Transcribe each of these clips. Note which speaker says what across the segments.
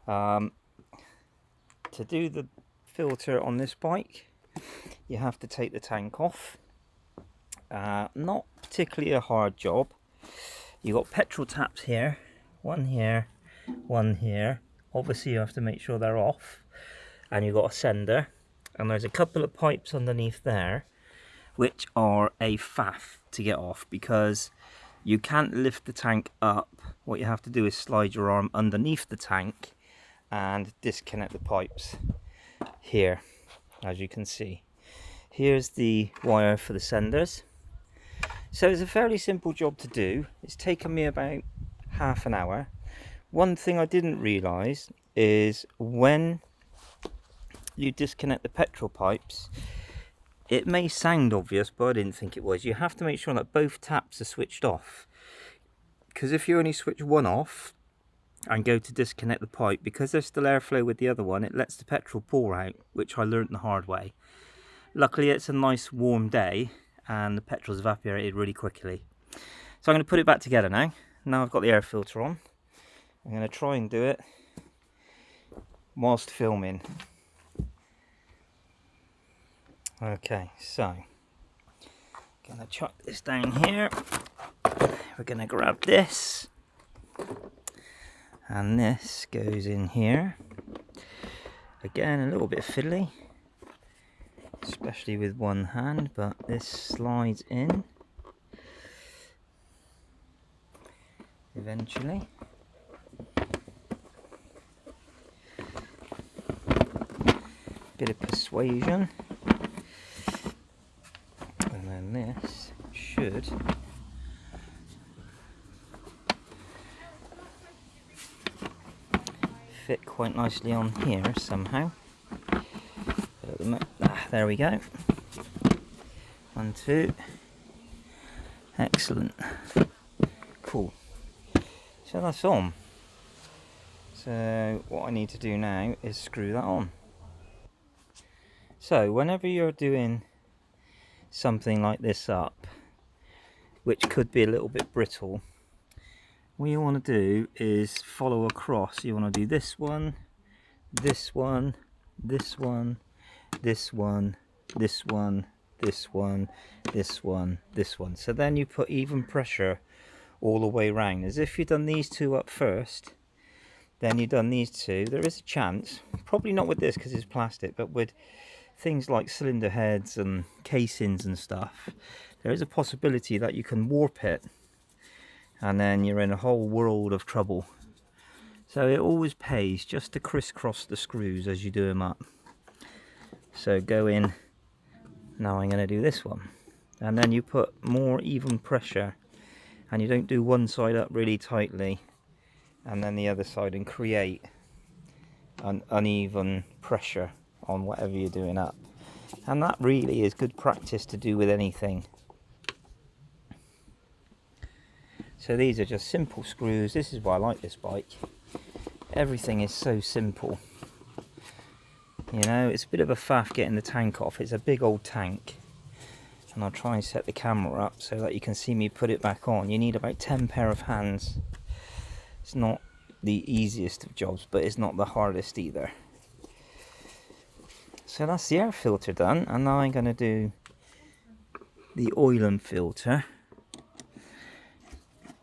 Speaker 1: To do the filter on this bike, you have to take the tank off. Not particularly a hard job. You got petrol taps here, one here, one here. Obviously you have to make sure they're off, and you've got a sender, and there's a couple of pipes underneath there which are a faff to get off because you can't lift the tank up. What you have to do is slide your arm underneath the tank and disconnect the pipes here. As you can see, here's the wire for the senders. So it's a fairly simple job to do. It's taken me about half an hour. One thing I didn't realise is when you disconnect the petrol pipes, it may sound obvious, but I didn't think it was. You have to make sure that both taps are switched off, because if you only switch one off and go to disconnect the pipe, because there's still airflow with the other one, it lets the petrol pour out, which I learnt the hard way. Luckily it's a nice warm day and the petrol's evaporated really quickly. So I'm going to put it back together now. Now I've got the air filter on. I'm going to try and do it whilst filming. Okay, so gonna chuck this down here. We're gonna grab this, and this goes in here. Again, a little bit fiddly, especially with one hand, but this slides in eventually. Bit of persuasion. And then this should fit quite nicely on here somehow. There we go. 1, 2. Excellent. Cool. So that's on. So what I need to do now is screw that on. So whenever you're doing something like this up, which could be a little bit brittle, what you want to do is follow across. You want to do this one, this one, this one, this one, this one, this one, this one, this one. So then you put even pressure all the way around. As if you've done these two up first, then you've done these two. There is a chance, probably not with this because it's plastic, but with things like cylinder heads and casings and stuff, there is a possibility that you can warp it, and then you're in a whole world of trouble. So it always pays just to crisscross the screws as you do them up. So go in. Now I'm going to do this one, and then you put more even pressure, and you don't do one side up really tightly and then the other side, and create an uneven pressure on whatever you're doing up. And that really is good practice to do with anything. So these are just simple screws. This is why I like this bike. Everything is so simple. You know, it's a bit of a faff getting the tank off. It's a big old tank. And I'll try and set the camera up so that you can see me put it back on. You need about 10 pair of hands. It's not the easiest of jobs, but it's not the hardest either. So that's the air filter done, and now I'm going to do the oil and filter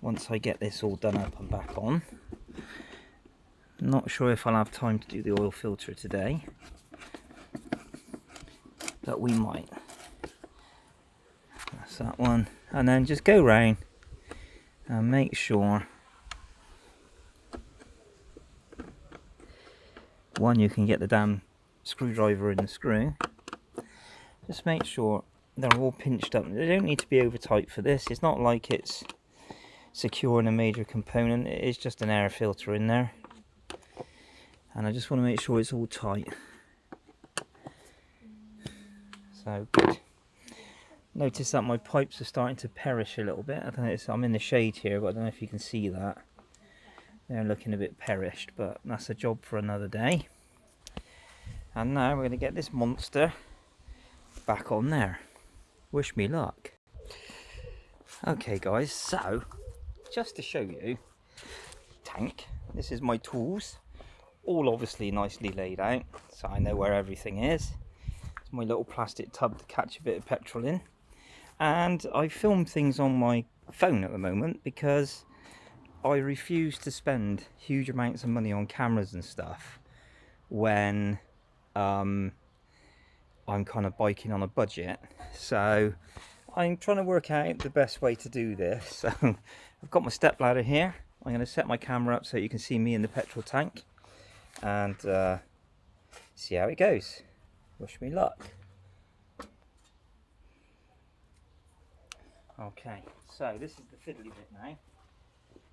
Speaker 1: once I get this all done up and back on. Not sure if I'll have time to do the oil filter today, but we might. That's that one, and then just go round and make sure one, you can get the damn screwdriver in the screw. Just make sure they're all pinched up. They don't need to be over tight for this. It's not like it's securing a major component. It is just an air filter in there, and I just want to make sure it's all tight. So good. Notice that my pipes are starting to perish a little bit. I don't know, I'm in the shade here, but I don't know if you can see that. They're looking a bit perished, but that's a job for another day. And now we're going to get this monster back on there. Wish me luck. Okay guys, so just to show you tank, this is my tools. all obviously nicely laid out, so I know where everything is. It's my little plastic tub to catch a bit of petrol in. And I film things on my phone at the moment because I refuse to spend huge amounts of money on cameras and stuff when I'm kind of biking on a budget. So I'm trying to work out the best way to do this. So I've got my step ladder here. I'm going to set my camera up so you can see me in the petrol tank and see how it goes. Wish me luck. Okay, so this is the fiddly bit now.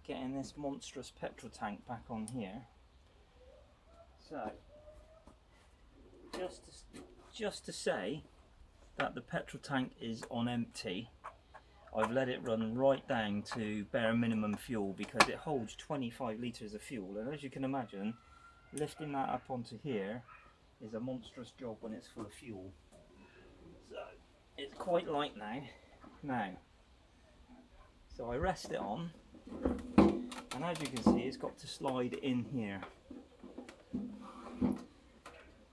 Speaker 1: Getting this monstrous petrol tank back on here. So, just to say that the petrol tank is on empty, I've let it run right down to bare minimum fuel because it holds 25 litres of fuel, and as you can imagine, lifting that up onto here is a monstrous job when it's full of fuel. So it's quite light now. So I rest it on, and as you can see, it's got to slide in here.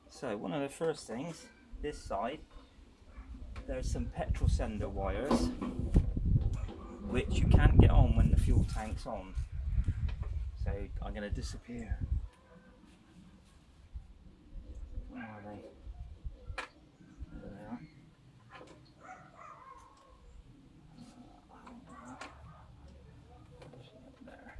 Speaker 1: So one of the first things, this side, there's some petrol sender wires which you can't get on when the fuel tank's on. So I'm going to disappear. Where are they? There they are. There.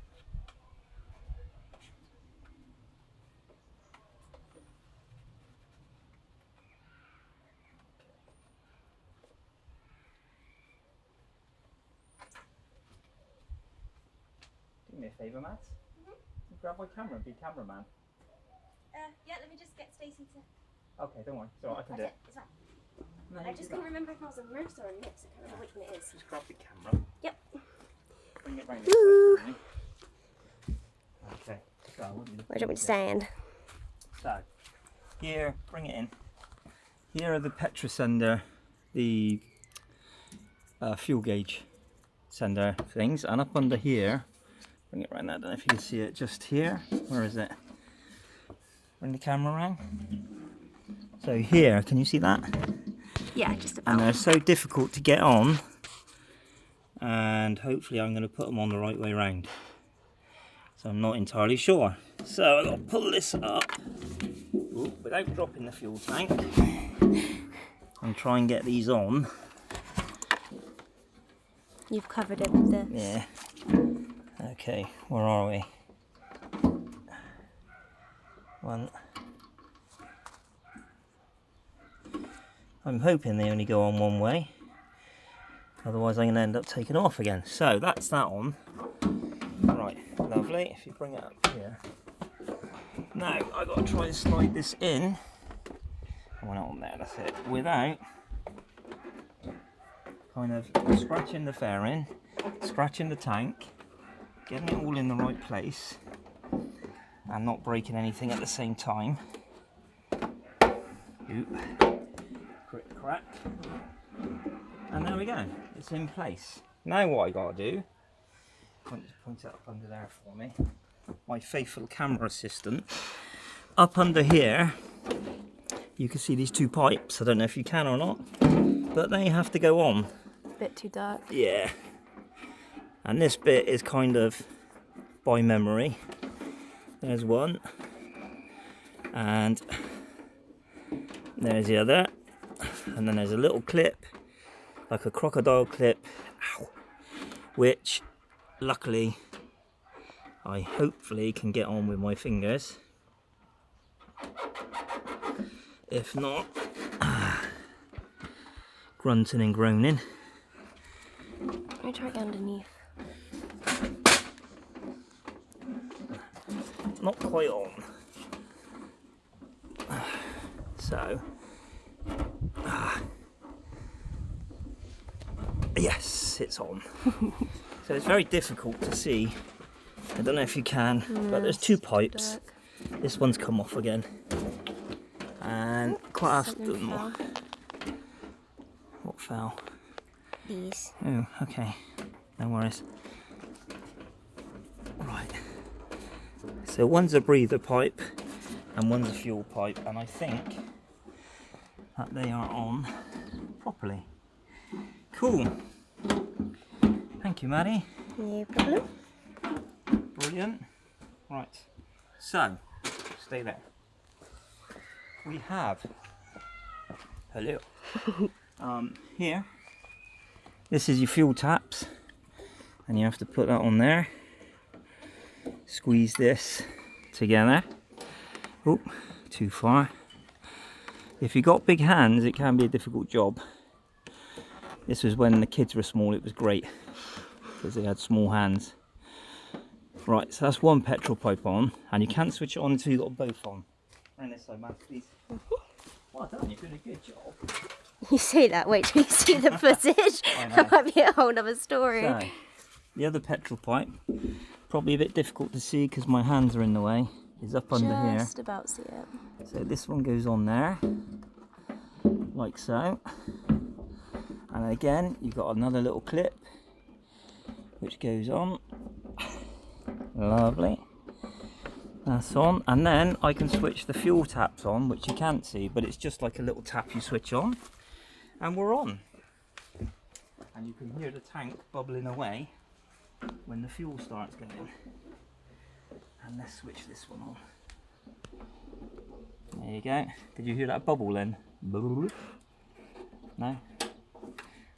Speaker 1: Do me a favour, Matt. Grab my camera and be cameraman.
Speaker 2: Yeah, let me just get Stacey to...
Speaker 1: Okay, don't worry. It's alright, I can do it.
Speaker 2: It's fine.
Speaker 1: No,
Speaker 2: I just can't remember if I was immersed or a mix. I can't remember which one it is.
Speaker 1: Just grab the camera.
Speaker 2: Yep.
Speaker 1: Bring it round this way for me. Okay, so
Speaker 2: Where do you want me to stand?
Speaker 1: So, here, bring it in. Here are the petrol sender, the fuel gauge sender things, and up under here, bring it round there, I don't know if you can see it, just here, where is it? Bring the camera around. So here, can you see that?
Speaker 2: Yeah, just about.
Speaker 1: And they're so difficult to get on, and hopefully I'm going to put them on the right way round. So I'm not entirely sure. So I've got to pull this up without dropping the fuel tank and try and get these on.
Speaker 2: You've covered it with this.
Speaker 1: Yeah. Okay, where are we? One. I'm hoping they only go on one way. Otherwise I'm going to end up taking it off again. So that's that on. Right, lovely. If you bring it up here. Now I've got to try and slide this in. I want it on there, that's it. Without kind of scratching the fairing, scratching the tank, getting it all in the right place, and not breaking anything at the same time. Oop. Crick crack. And there we go, it's in place. Now what I gotta do, point it up under there for me, my faithful camera assistant. Up under here, you can see these two pipes. I don't know if you can or not, but they have to go on.
Speaker 2: Bit too dark.
Speaker 1: Yeah. And this bit is kind of by memory. There's one. And there's the other. And then there's a little clip, like a crocodile clip, which luckily I hopefully can get on with my fingers. If not, grunting and groaning.
Speaker 2: Let me try it underneath.
Speaker 1: Not quite on. So, yes, it's on. So it's very difficult to see. I don't know if you can, but there's two pipes.
Speaker 2: Dark.
Speaker 1: This one's come off again. And quite often. What fell?
Speaker 2: These.
Speaker 1: Oh, okay. No worries. Right. So one's a breather pipe, and one's a fuel pipe, and I think that they are on properly. Cool. Thank you, Maddie.
Speaker 2: No problem.
Speaker 1: Brilliant. Right, so stay there. We have hello. Here, this is your fuel taps, and you have to put that on there. Squeeze this together. Oh, too far. If you've got big hands, it can be a difficult job. This was when the kids were small, it was great because they had small hands. Right, so that's one petrol pipe on, and you can't switch it on until you've got both on. Around this side, Matt, please. Well done, you're doing a good job.
Speaker 2: You say that, wait till you see the footage. That might be a whole other story.
Speaker 1: So, the other petrol pipe, probably a bit difficult to see because my hands are in the way, is up under here.
Speaker 2: Just about see it.
Speaker 1: So this one goes on there, like so. And again, you've got another little clip, which goes on. Lovely. That's on. And then I can switch the fuel taps on, which you can't see, but it's just like a little tap you switch on. And we're on. And you can hear the tank bubbling away when the fuel starts going. And let's switch this one on. There you go. Did you hear that bubble then? No?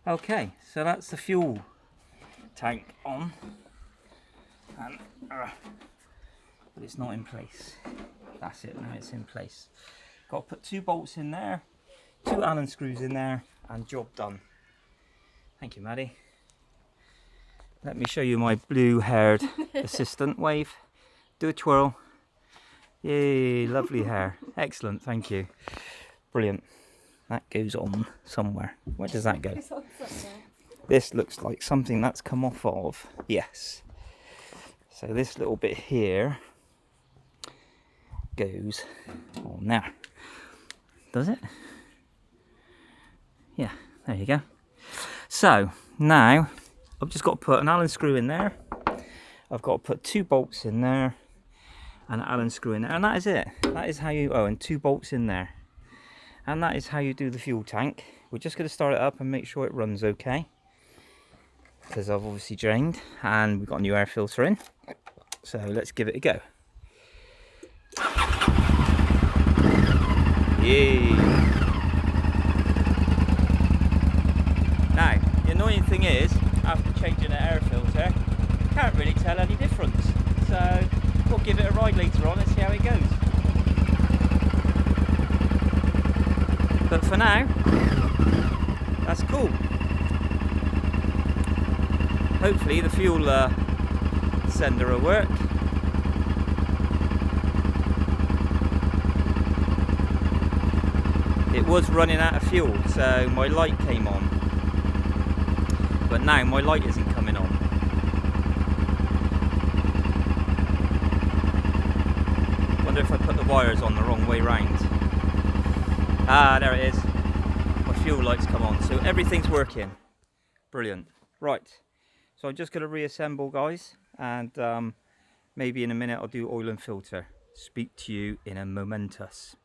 Speaker 1: Okay, so that's the fuel tank on. And, but it's not in place. That's it, now it's in place. Got to put 2 bolts in there, 2 Allen screws in there, and job done. Thank you, Maddie. Let me show you my blue-haired assistant. Wave. Do a twirl. Yay, lovely hair. Excellent, thank you. Brilliant. That goes on somewhere. Where does that go? This looks like something that's come off of. Yes. So this little bit here goes on there. Does it? Yeah, there you go. So now I've just got to put an Allen screw in there. I've got to put 2 bolts in there and an Allen screw in there, and that is it. That is how you, and 2 bolts in there. And that is how you do the fuel tank. We're just going to start it up and make sure it runs okay, because I've obviously drained and we've got a new air filter in. So let's give it a go. Yay! Now, the annoying thing is, after changing the air filter, you can't really tell any difference. So we'll give it a ride later on and see how it goes. But for now, that's cool. Hopefully the fuel sender will work. It was running out of fuel, so my light came on. But now my light isn't coming on. Wonder if I put the wires on the wrong way round. Ah, there it is. My fuel lights come on, so everything's working. Brilliant. Right, so I'm just going to reassemble, guys, and maybe in a minute I'll do oil and filter. Speak to you in a momentus.